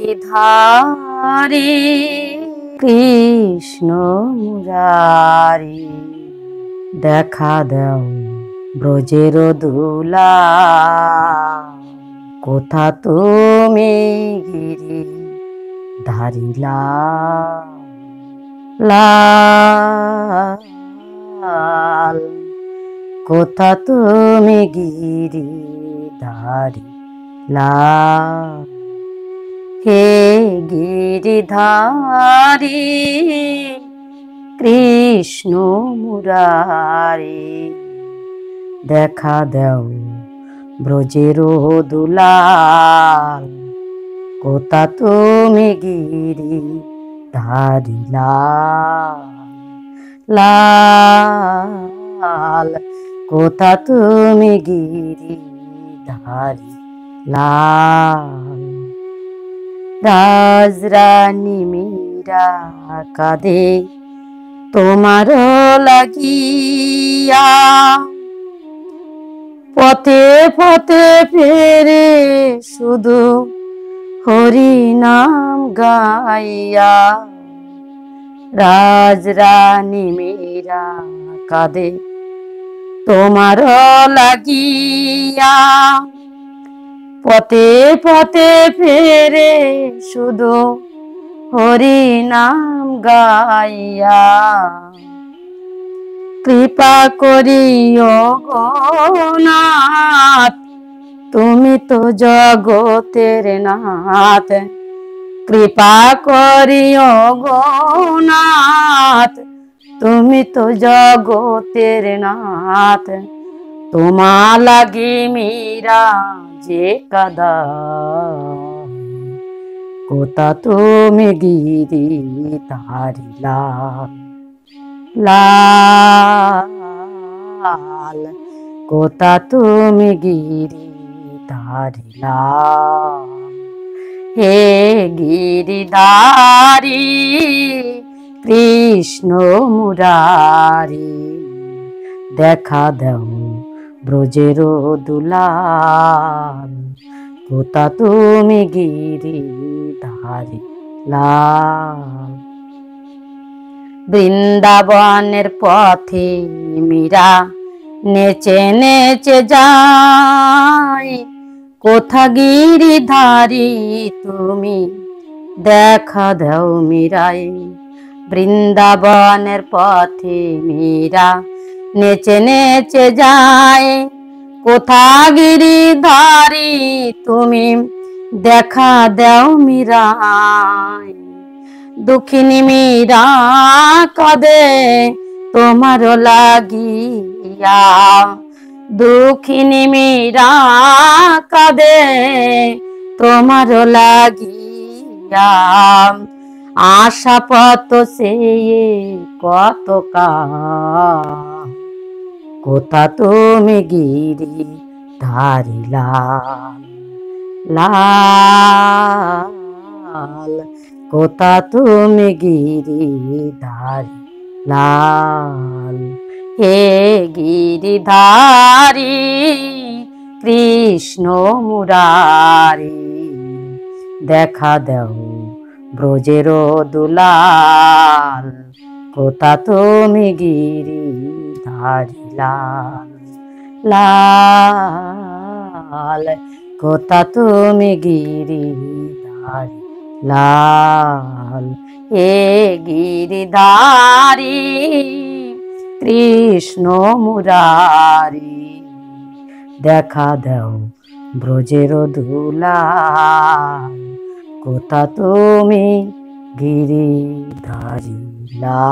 গিরিধারী কৃষ্ণ মুরারি, দেখা দাও ব্রজের দুলা। কোথা তুমি গিরি ধারিলা, লাল কোথা তুমি গিরি ধারিলা। হে গিরিধারী কৃষ্ণ মুরারি, দেখা দাও ব্রজের দুলাল। কোথা তুমি গিরি ধারিলা, লাল কোথা তুমি গিরি ধারিলা। রাজরানী মীরা কাঁদে তোমার লাগিয়া, পথে পথে ফেরে শুধু হরি নাম গাইয়া। রাজরানী মীরা কাঁদে তোমার লাগিয়া, পথে পথে ফেরে শুধু হরি নাম গাইয়া। কৃপা করিও গো নাথ, তুমি তো জগতের নাথ। কৃপা করিও গো নাথ, তুমি তো জগতের নাথ। তোমা লাগি মীরা যে কাঁদায়, কোথা তুমি গিরি ধারিলা, লাল কোথা তুমি গিরি ধারিলা। হে গিরিধারী কৃষ্ণ মুরারি, দেখা দাও ব্রজের দুলাল। কোথা তুমি গিরি ধারিলা। বৃন্দাবনের পথে মীরা নেচে নেচে যায়, কোথা গিরিধারী তুমি দেখা দাও মীরাই। বৃন্দাবনের পথে মীরা নেচে নেচে যায়, কোথা গিরিধারী তুমি দেখা দাও মীরাই। দুঃখিনী মীরা কাঁদে তোমার লাগিয়া, দুঃখিনী মীরা কাঁদে তোমার লাগিয়া। আশা পথ সে কত কাল, কোথা তুমি গিরি ধারিলা, লাল কোথা তুমি গিরি ধারিলা। হে গিরিধারী কৃষ্ণ মুরারি, দেখা দাও ব্রজের দুলাল। কোথা তুমি গিরি ধারিলা, লাল কোথা তুমি গিরি ধারিলা। হে গিরিধারী কৃষ্ণ মুরারি, দেখা দাও ব্রজের দুলাল। কোথা তুমি গিরি ধারিলা।